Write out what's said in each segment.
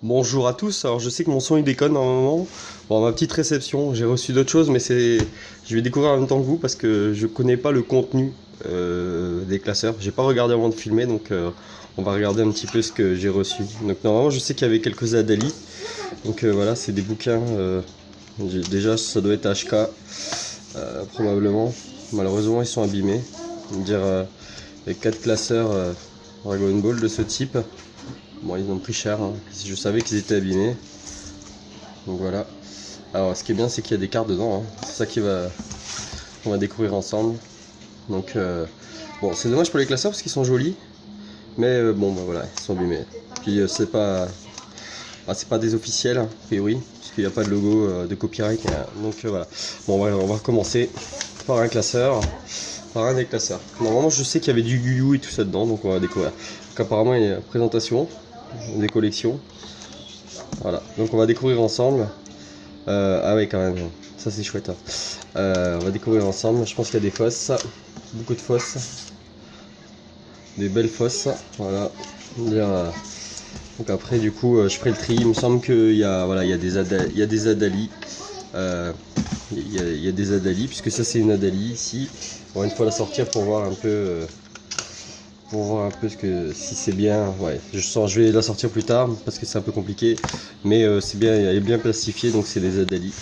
Bonjour à tous, alors je sais que mon son il déconne normalement. Bon, ma petite réception, j'ai reçu d'autres choses, mais je vais découvrir en même temps que vous parce que je connais pas le contenu des classeurs. J'ai pas regardé avant de filmer, donc on va regarder un petit peu ce que j'ai reçu. Donc normalement je sais qu'il y avait quelques Adali, donc voilà, c'est des bouquins. Déjà ça doit être HK, probablement. Malheureusement ils sont abîmés. Dire les 4 classeurs Dragon Ball de ce type. Bon, ils ont pris cher, hein. Je savais qu'ils étaient abîmés. Donc voilà. Alors, ce qui est bien, c'est qu'il y a des cartes dedans, hein. C'est ça qu'on va découvrir ensemble. Donc, bon, c'est dommage pour les classeurs parce qu'ils sont jolis. Mais bon, bah voilà, ils sont abîmés. Puis, c'est pas des officiels, a priori, puisqu'il n'y a pas de logo de copyright. Donc, voilà. Bon, on va recommencer par un classeur. Par un des classeurs. Normalement, je sais qu'il y avait du Yu Yu et tout ça dedans, donc on va découvrir. Donc, apparemment, il y a une présentation des collections. Voilà, donc on va découvrir ensemble. Ah ouais, quand même, ça c'est chouette, hein. On va découvrir ensemble. Je pense qu'il y a des fosses, beaucoup de fosses, des belles fosses. Voilà. Donc après, du coup, je ferai le tri. Il me semble qu'il y a, voilà, il y a des Adali. Il y a des Adali, puisque ça c'est une Adali ici. On va une fois la sortir pour voir un peu. Pour voir un peu si c'est bien. Ouais, je vais la sortir plus tard parce que c'est un peu compliqué, mais c'est bien, elle est bien plastifiée, donc c'est des Adali.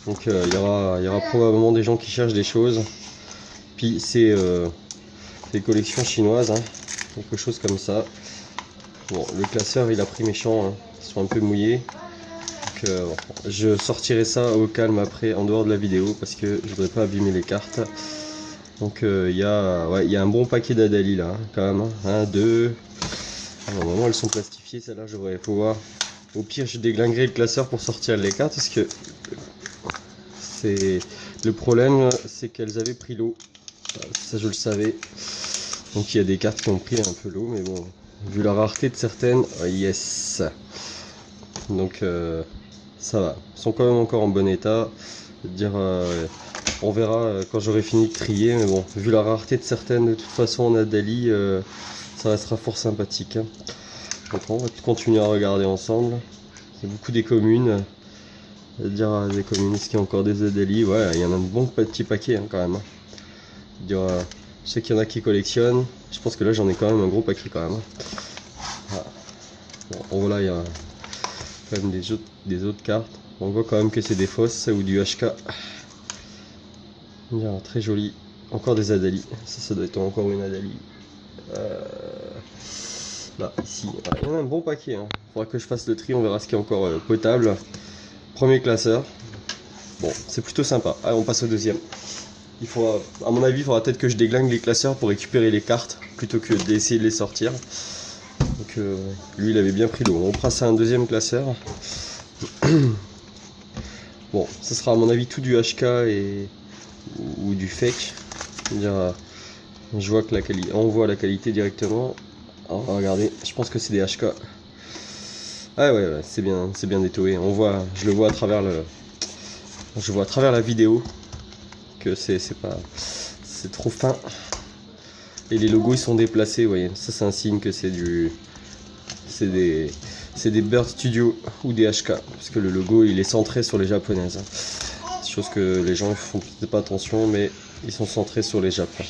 Donc il y aura probablement des gens qui cherchent des choses. Puis c'est des collections chinoises, hein, quelque chose comme ça. Bon, le classeur il a pris méchant, hein. Ils sont un peu mouillés. Donc bon, je sortirai ça au calme après, en dehors de la vidéo, parce que je voudrais pas abîmer les cartes. Donc il y a un bon paquet d'Adali là, hein, quand même. 1, 2. Normalement elles sont plastifiées, celles-là, je devrais pouvoir. Au pire, je déglinguerai le classeur pour sortir les cartes, parce que c'est le problème, c'est qu'elles avaient pris l'eau. Ça, je le savais. Donc il y a des cartes qui ont pris un peu l'eau, mais bon, vu la rareté de certaines, yes. Donc ça va. Elles sont quand même encore en bon état. Je veux dire, on verra quand j'aurai fini de trier, mais bon, vu la rareté de certaines, de toute façon, en Adali, ça restera fort sympathique, hein. Donc on va continuer à regarder ensemble. Il y a beaucoup des communes. Dire des communes, est-ce qu'il y a encore des Adali? Ouais, il y en a un bon petit paquet, hein, quand même, hein. Dire, je sais qu'il y en a qui collectionnent. Je pense que là j'en ai quand même un gros paquet quand même, hein. Voilà. Bon, voilà, il y a quand même des autres cartes. On voit quand même que c'est des fausses ou du HK. Très joli. Encore des Adali. Ça doit être encore une Adali. Là, ici. Voilà, il y en a un bon paquet, hein. Faudra que je fasse le tri, on verra ce qui est encore potable. Premier classeur. Bon, c'est plutôt sympa. Allez, on passe au deuxième. Il faudra, à mon avis, il faudra peut-être que je déglingue les classeurs pour récupérer les cartes plutôt que d'essayer de les sortir. Donc, lui, il avait bien pris l'eau. On passe à un deuxième classeur. Bon, ça sera à mon avis tout du HK ou du fake. Je vois que on voit la qualité directement. Alors, regardez, je pense que c'est des HK. Ah ouais, c'est bien détoé. Je le vois à travers je vois à travers la vidéo que c'est trop fin. Et les logos ils sont déplacés, vous voyez. Ça c'est un signe que c'est des Bird Studio ou des HK, parce que le logo il est centré sur les japonaises, hein. Chose que les gens font peut-être pas attention, mais ils sont centrés sur les Japon.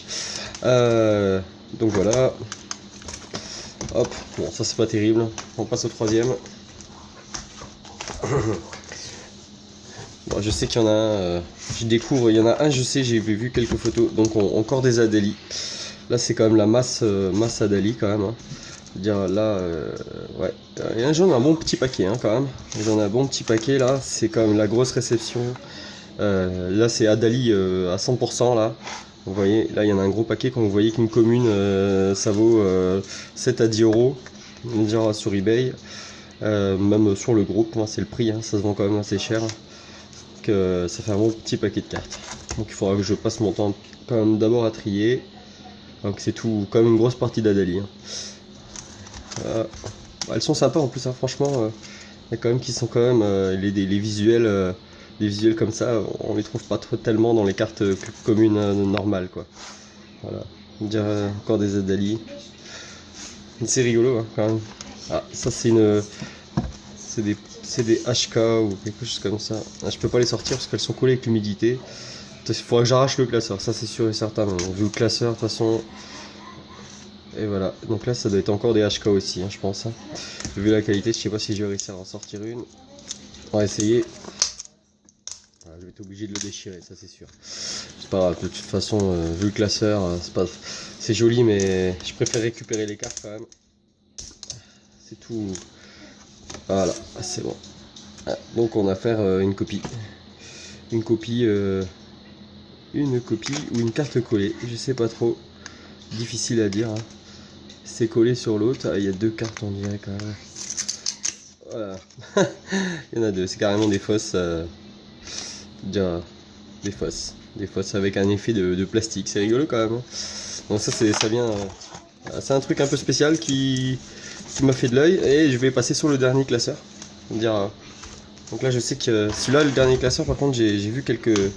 Donc voilà. Hop, bon ça c'est pas terrible. On passe au troisième. Bon, je sais qu'il y en a un, je découvre, il y en a un, je sais, j'ai vu quelques photos, donc encore des Adali. Là c'est quand même la masse Adali quand même, hein. Dire là, ouais, j'en ai un bon petit paquet, hein, quand même. J'en ai un bon petit paquet là, c'est quand même la grosse réception. Là c'est Adali à 100% là. Vous voyez, là il y en a un gros paquet. Quand vous voyez qu'une commune ça vaut 7 à 10 euros, dire sur eBay, même sur le groupe, c'est le prix, hein, ça se vend quand même assez cher. Donc ça fait un bon petit paquet de cartes. Donc il faudra que je passe mon temps quand même d'abord à trier. Donc c'est tout, quand même une grosse partie d'Adali, hein. Elles sont sympas en plus, hein, franchement. Il y a quand même qui sont quand même les visuels. Les visuels comme ça, on les trouve pas trop tellement dans les cartes communes normales, quoi. Voilà. On dirait encore des Adali. C'est rigolo, hein, quand même. Ah, ça c'est une c'est des HK ou quelque chose comme ça. Ah, je peux pas les sortir parce qu'elles sont collées avec l'humidité. Il faudra que j'arrache le classeur, ça c'est sûr et certain. Mais vu le classeur, de toute façon. Et voilà, donc là ça doit être encore des HK aussi, hein, je pense. Hein. Vu la qualité, je sais pas si je vais réussir à en sortir une. On va essayer. Voilà, je vais être obligé de le déchirer, ça c'est sûr. C'est pas grave, de toute façon, vu le classeur, c'est joli, mais je préfère récupérer les cartes quand même. C'est tout. Voilà, c'est bon. Ah, donc on va faire une copie. Une copie ou une carte collée, je sais pas trop. Difficile à dire. Hein. C'est collé sur l'autre. Ah, il y a deux cartes on dirait quand même. Voilà. Il y en a deux, c'est carrément des fausses. Déjà, des fausses. Des fausses avec un effet de plastique. C'est rigolo quand même. Hein. Donc ça vient. C'est un truc un peu spécial qui m'a fait de l'œil. Et je vais passer sur le dernier classeur. Dire, donc là je sais que celui-là, le dernier classeur, par contre j'ai vu quelques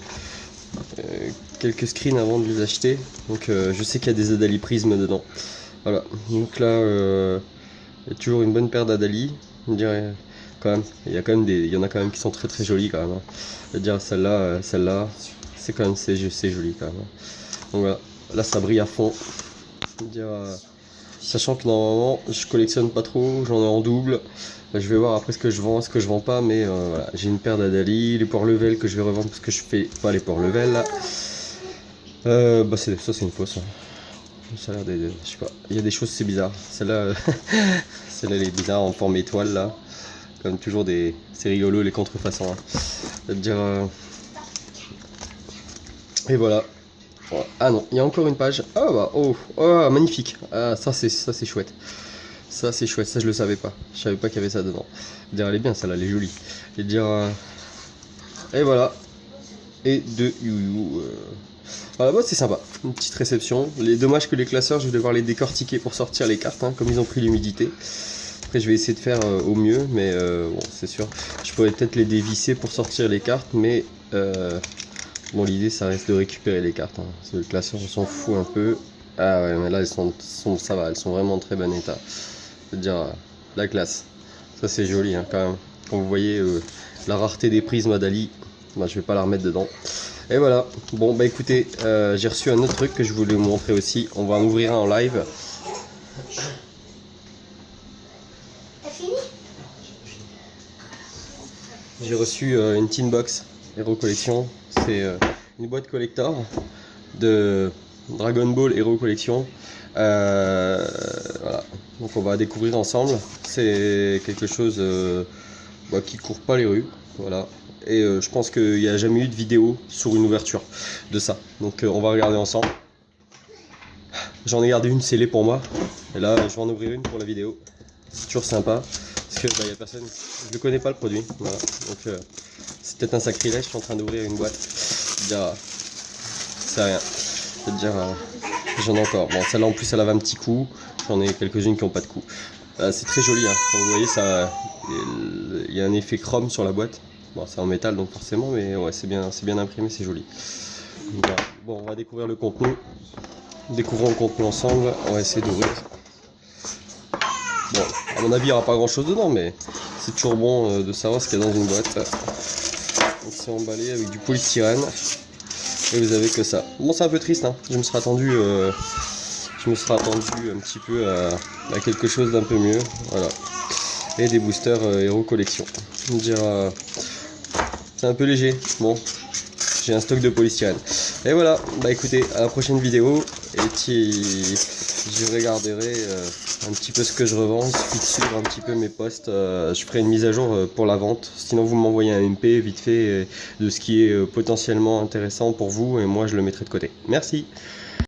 screens avant de les acheter. Donc je sais qu'il y a des Adali Prism dedans. Voilà, donc là il y a toujours une bonne paire d'Adali. On dirait quand même, il y en a quand même qui sont très très jolies quand même. Hein. Je veux dire celle-là, c'est quand même c'est joli quand même. Donc voilà, là ça brille à fond. Dire, sachant que normalement je collectionne pas trop, j'en ai en double. Je vais voir après ce que je vends pas, mais voilà, j'ai une paire d'Adali, les port level que je vais revendre parce que je fais pas les port level là. Bah ça c'est une fausse. Hein. Ça a l'air de, je sais pas, il y a des choses c'est bizarre. Celle-là, celle-là elle est bizarre en forme étoile là. Comme toujours c'est rigolo les contrefaçons. Hein. C'est-à-dire, et voilà. Ah non, il y a encore une page. Ah bah oh magnifique. Ah ça c'est chouette. Ça c'est chouette, ça je le savais pas. Je savais pas qu'il y avait ça dedans. Dire elle est bien celle-là, elle est jolie. Et dire et voilà. Et de you. Voilà, bah, c'est sympa. Une petite réception. Les dommages que les classeurs, je vais devoir les décortiquer pour sortir les cartes, hein, comme ils ont pris l'humidité. Après je vais essayer de faire au mieux, mais bon c'est sûr. Je pourrais peut-être les dévisser pour sortir les cartes, mais bon l'idée ça reste de récupérer les cartes. Hein. Le classeur on s'en fout un peu. Ah ouais mais là ça va, elles sont vraiment en très bon état. C'est-à-dire la classe. Ça c'est joli hein, quand même. Quand vous voyez la rareté des prismes Adali, bah, je vais pas la remettre dedans. Et voilà. Bon bah écoutez, j'ai reçu un autre truc que je voulais vous montrer aussi. On va en ouvrir un en live. J'ai reçu une Tin Box Hero Collection. C'est une boîte collector de Dragon Ball Hero Collection. Voilà. Donc on va découvrir ensemble. C'est quelque chose qui court pas les rues. Voilà. Et je pense qu'il n'y a jamais eu de vidéo sur une ouverture de ça. Donc on va regarder ensemble. J'en ai gardé une scellée pour moi. Et là je vais en ouvrir une pour la vidéo. C'est toujours sympa. Parce que y a personne. Je ne connais pas le produit. Voilà. Donc c'est peut-être un sacrilège, je suis en train d'ouvrir une boîte. Déjà, c'est rien. C'est-à-dire j'en ai encore. Bon celle-là en plus elle avait un petit coup. J'en ai quelques-unes qui n'ont pas de coup. C'est très joli. Hein. Comme vous voyez ça. Il y a un effet chrome sur la boîte. Bon, c'est en métal donc forcément, mais ouais, c'est bien imprimé, c'est joli. Voilà. Bon, on va découvrir le contenu. Découvrons le contenu ensemble. On va essayer d'ouvrir. Bon, à mon avis, il n'y aura pas grand chose dedans, mais c'est toujours bon de savoir ce qu'il y a dans une boîte. Donc, c'est emballé avec du polystyrène. Et vous avez que ça. Bon, c'est un peu triste, hein. Je me serais attendu un petit peu à quelque chose d'un peu mieux. Voilà. Et des boosters Hero Collection. C'est un peu léger. Bon, j'ai un stock de polystyrène. Et voilà, bah écoutez, à la prochaine vidéo. Et puis, je regarderai un petit peu ce que je revends. Il suffit de suivre un petit peu mes posts. Je ferai une mise à jour pour la vente. Sinon, vous m'envoyez un MP vite fait de ce qui est potentiellement intéressant pour vous. Et moi, je le mettrai de côté. Merci.